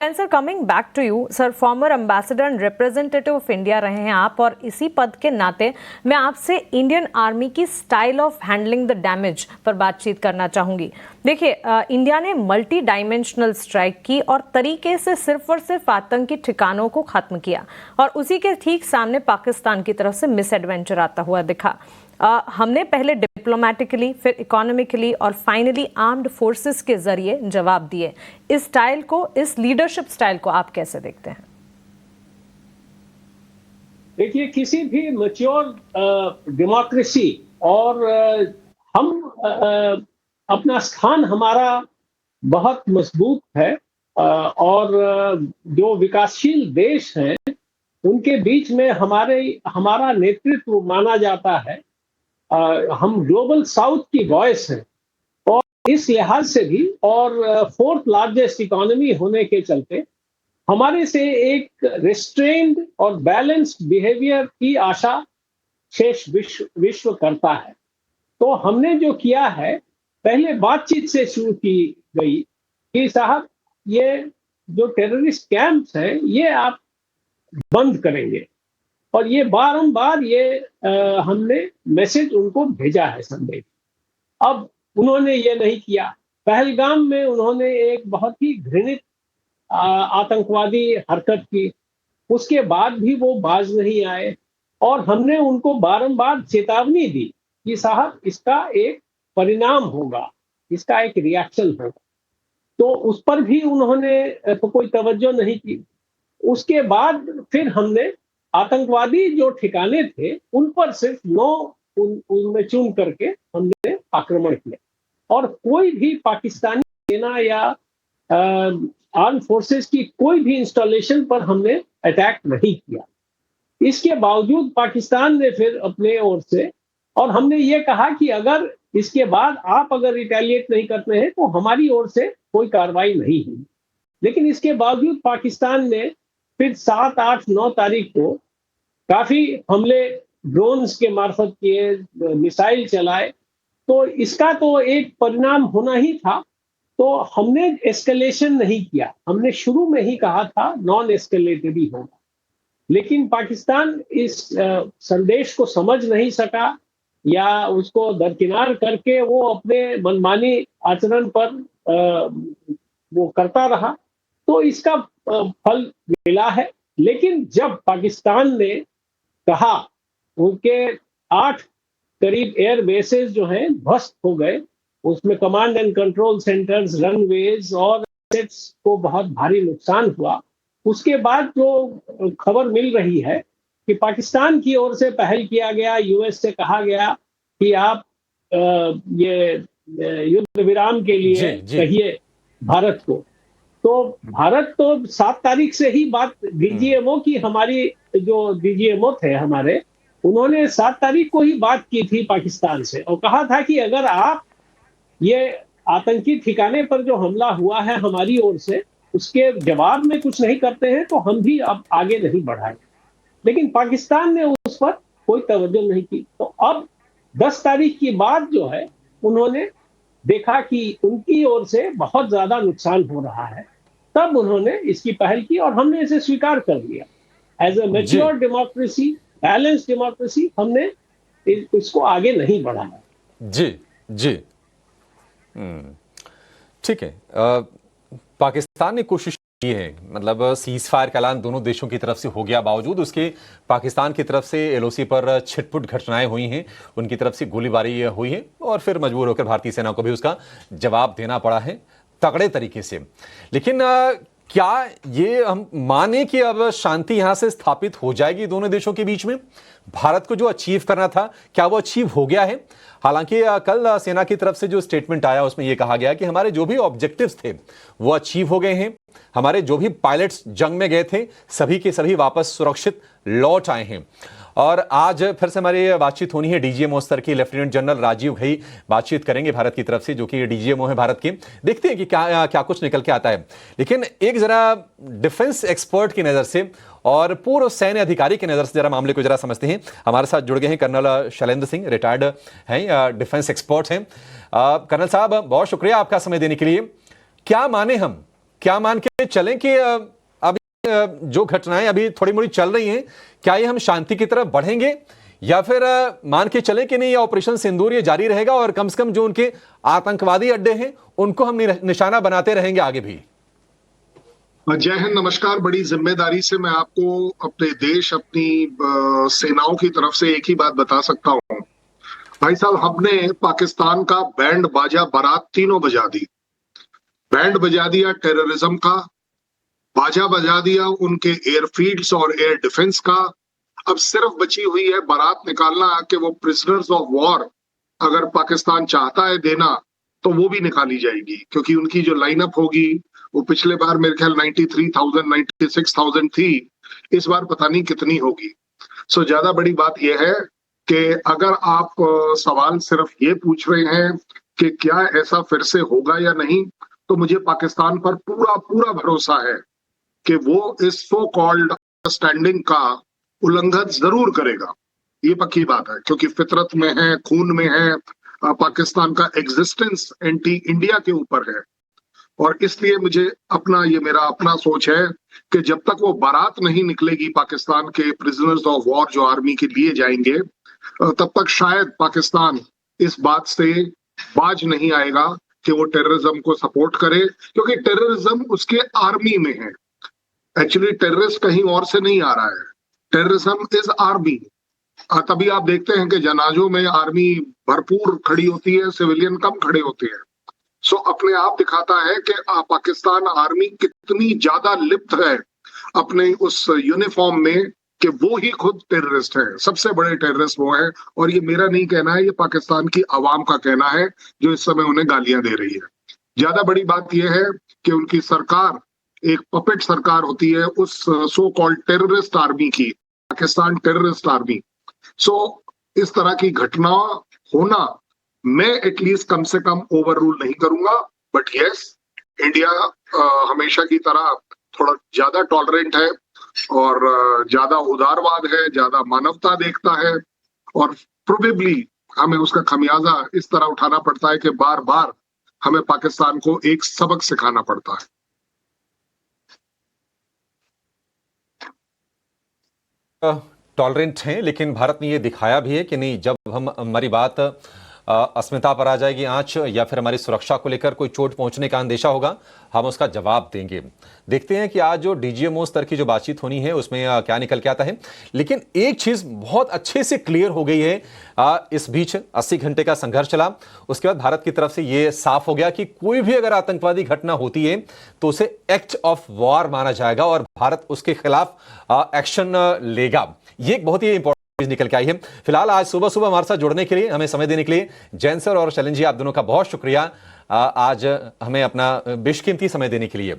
Sir, coming back to you sir, former ambassador and representative of India रहे हैं आप, और इसी पद के नाते मैं आपसे इंडियन आर्मी की style of handling the damage पर बातचीत करना चाहूंगी। देखिए, इंडिया ने मल्टी डायमेंशनल स्ट्राइक की और तरीके से सिर्फ और सिर्फ आतंकी ठिकानों को खत्म किया, और उसी के ठीक सामने पाकिस्तान की तरफ से मिस एडवेंचर आता हुआ दिखा। हमने पहले डिप्लोमेटिकली, फिर इकोनॉमिकली और फाइनली आर्म्ड फोर्सेस के जरिए जवाब दिए। इस स्टाइल को, इस लीडरशिप स्टाइल को आप कैसे देखते हैं? देखिए, किसी भी मैच्योर डेमोक्रेसी और हम अपना स्थान हमारा बहुत मजबूत है, और जो विकासशील देश हैं उनके बीच में हमारा नेतृत्व माना जाता है। हम ग्लोबल साउथ की वॉइस हैं, और इस लिहाज से भी, और फोर्थ लार्जेस्ट इकोनॉमी होने के चलते हमारे से एक रिस्ट्रेन्ड और बैलेंस्ड बिहेवियर की आशा शेष विश्व करता है। तो हमने जो किया है, पहले बातचीत से शुरू की गई कि साहब, ये जो टेररिस्ट कैंप्स हैं ये आप बंद करेंगे, और ये बारंबार हमने मैसेज उनको भेजा है, संदेश। अब उन्होंने ये नहीं किया। पहलगाम में उन्होंने एक बहुत ही घृणित आतंकवादी हरकत की, उसके बाद भी वो बाज नहीं आए, और हमने उनको बारंबार चेतावनी दी कि साहब, इसका एक परिणाम होगा, इसका एक रिएक्शन होगा। तो उस पर भी उन्होंने तो कोई तवज्जो नहीं की। उसके बाद फिर हमने आतंकवादी जो ठिकाने थे उन पर सिर्फ 9 उनमें चुन करके हमने आक्रमण किया, और कोई भी पाकिस्तानी सेना या आर्म फोर्सेस की कोई भी इंस्टॉलेशन पर हमने अटैक नहीं किया। इसके बावजूद पाकिस्तान ने फिर अपने ओर से, और हमने ये कहा कि अगर इसके बाद आप अगर रिटेलिएट नहीं करते हैं तो हमारी ओर से कोई कार्रवाई नहीं हुई। लेकिन इसके बावजूद पाकिस्तान ने फिर 7, 8, 9 तारीख को काफी हमले ड्रोन्स के मार्फत किए, मिसाइल चलाए। तो इसका तो एक परिणाम होना ही था। तो हमने एस्केलेशन नहीं किया, हमने शुरू में ही कहा था नॉन एस्केलेटिव होगा। लेकिन पाकिस्तान इस संदेश को समझ नहीं सका, या उसको दरकिनार करके वो अपने मनमानी आचरण पर वो करता रहा। तो इसका फल मिला है। लेकिन जब पाकिस्तान ने कहा, उनके 8 करीब एयर बेसेस जो हैं ध्वस्त हो गए, उसमें command and control centres, runways और एसेट्स को बहुत भारी नुकसान हुआ। उसके बाद जो खबर मिल रही है कि पाकिस्तान की ओर से पहल किया गया, यूएस से कहा गया कि आप ये युद्ध विराम के लिए कहिए भारत को। तो भारत तो 7 तारीख से ही बात, डीजीएमओ की, हमारी जो डीजीएमओ थे हमारे, उन्होंने 7 तारीख को ही बात की थी पाकिस्तान से, और कहा था कि अगर आप ये आतंकी ठिकाने पर जो हमला हुआ है हमारी ओर से, उसके जवाब में कुछ नहीं करते हैं तो हम भी अब आगे नहीं बढ़ाएंगे। लेकिन पाकिस्तान ने उस पर कोई तवज्जो नहीं की। तो अब 10 तारीख की बात जो है, उन्होंने देखा कि उनकी ओर से बहुत ज्यादा नुकसान हो रहा है, तब उन्होंने इसकी पहल की, और हमने इसे स्वीकार कर लिया। As a mature democracy, balance democracy, हमने इसको आगे नहीं बढ़ाया। जी जी, ठीक है। पाकिस्तान ने कोशिश की है, मतलब सीज फायर का ऐलान दोनों देशों की तरफ से हो गया, बावजूद उसके पाकिस्तान की तरफ से एलओसी पर छिटपुट घटनाएं हुई हैं, उनकी तरफ से गोलीबारी हुई है, और फिर मजबूर होकर भारतीय सेना को भी उसका जवाब देना पड़ा है तगड़े तरीके से। लेकिन क्या ये हम माने कि अब शांति यहां से स्थापित हो जाएगी दोनों देशों के बीच में? भारत को जो अचीव करना था, क्या वो अचीव हो गया है? हालांकि कल सेना की तरफ से जो स्टेटमेंट आया उसमें यह कहा गया कि हमारे जो भी ऑब्जेक्टिव्स थे वो अचीव हो गए हैं, हमारे जो भी पायलट्स जंग में गए थे सभी के सभी वापस सुरक्षित लौट आए हैं। और आज फिर से हमारी बातचीत होनी है डीजीएमओ स्तर की, लेफ्टिनेंट जनरल राजीव घई बातचीत करेंगे भारत की तरफ से, जो कि डीजीएमओ है भारत के। देखते हैं कि क्या कुछ निकल के आता है। लेकिन एक जरा डिफेंस एक्सपर्ट की नजर से और पूर्व सैन्य अधिकारी की नजर से जरा मामले को जरा समझते हैं। हमारे साथ जुड़ गए हैं कर्नल शैलेंद्र सिंह, रिटायर्ड हैं, डिफेंस एक्सपर्ट हैं। कर्नल साहब, बहुत शुक्रिया आपका समय देने के लिए। क्या माने हम क्या मान के चलें कि जो घटनाएं अभी थोड़ी मोड़ी चल रही हैं, क्या ये हम शांति की तरफ बढ़ेंगे, या फिर मान के चलें कि नहीं, ये ऑपरेशन सिंदूर ये जारी रहेगा और कम से कम जो उनके आतंकवादी अड्डे हैं उनको हम निशाना बनाते रहेंगे आगे भी? जय हिंद, नमस्कार। बड़ी जिम्मेदारी से मैं आपको अपने देश, अपनी सेनाओं की तरफ से एक ही बात बता सकता हूं। भाई साहब, हमने पाकिस्तान का बैंड बाजा बारात तीनों बजा दी। बैंड बजा दिया टेररिज्म का, बाजा बजा दिया उनके एयरफील्ड्स और एयर डिफेंस का। अब सिर्फ बची हुई है बारात निकालना कि वो प्रिजनर्स ऑफ वॉर अगर पाकिस्तान चाहता है देना तो वो भी निकाली जाएगी, क्योंकि उनकी जो लाइनअप होगी वो पिछले बार मेरे ख्याल 93,000 96,000 थी, इस बार पता नहीं कितनी होगी। सो ज्यादा बड़ी बात यह है कि अगर आप सवाल सिर्फ ये पूछ रहे हैं कि क्या ऐसा फिर से होगा या नहीं, तो मुझे पाकिस्तान पर पूरा पूरा भरोसा है कि वो इस सो कॉल्ड अंडरस्टैंडिंग का उल्लंघन जरूर करेगा। ये पक्की बात है, क्योंकि फितरत में है, खून में है। पाकिस्तान का एग्जिस्टेंस एंटी इंडिया के ऊपर है, और इसलिए ये मेरा अपना सोच है कि जब तक वो बारात नहीं निकलेगी पाकिस्तान के प्रिजनर्स ऑफ वॉर जो आर्मी के लिए जाएंगे, तब तक शायद पाकिस्तान इस बात से बाज नहीं आएगा कि वो टेररिज्म को सपोर्ट करे, क्योंकि टेररिज्म उसके आर्मी में है। एक्चुअली टेररिस्ट कहीं और से नहीं आ रहा है, टेररिज्म इज आर्मी। तभी आप देखते हैं कि जनाजों में आर्मी भरपूर खड़ी होती है, सिविलियन कम खड़े होते हैं। सो अपने आप दिखाता है कि पाकिस्तान आर्मी कितनी ज्यादा लिप्त है अपने उस यूनिफॉर्म में कि वो ही खुद टेररिस्ट है, सबसे बड़े टेररिस्ट वो है। और ये मेरा नहीं कहना है, ये पाकिस्तान की आवाम का कहना है जो इस समय उन्हें गालियां दे रही है। ज्यादा बड़ी बात यह है कि उनकी सरकार एक पपेट सरकार होती है उस सो कॉल्ड टेररिस्ट आर्मी की, पाकिस्तान टेररिस्ट आर्मी। सो इस तरह की घटना होना मैं एटलीस्ट कम से कम ओवर रूल नहीं करूंगा, बट यस, इंडिया हमेशा की तरह थोड़ा ज्यादा टॉलरेंट है और ज्यादा उदारवाद है, ज्यादा मानवता देखता है, और प्रोबेबली हमें उसका खमियाजा इस तरह उठाना पड़ता है कि बार बार हमें पाकिस्तान को एक सबक सिखाना पड़ता है। टॉलरेंट हैं, लेकिन भारत ने यह दिखाया भी है कि नहीं, जब हमारी बात अस्मिता पर आ जाएगी आंच, या फिर हमारी सुरक्षा को लेकर कोई चोट पहुंचने का अंदेशा होगा, हम उसका जवाब देंगे। देखते हैं कि आज जो डीजीएमओ स्तर की जो बातचीत होनी है उसमें क्या निकल के आता है। लेकिन एक चीज बहुत अच्छे से क्लियर हो गई है, इस बीच 80 घंटे का संघर्ष चला, उसके बाद भारत की तरफ से यह साफ हो गया कि कोई भी अगर आतंकवादी घटना होती है तो उसे एक्ट ऑफ वॉर माना जाएगा और भारत उसके खिलाफ एक्शन लेगा। ये एक बहुत ही इंपॉर्टेंट निकल के आई है। फिलहाल आज सुबह सुबह हमारे साथ जुड़ने के लिए, हमें समय देने के लिए जैन सर और शैलेंद्र जी, आप दोनों का बहुत शुक्रिया, आज हमें अपना बेशकीमती समय देने के लिए।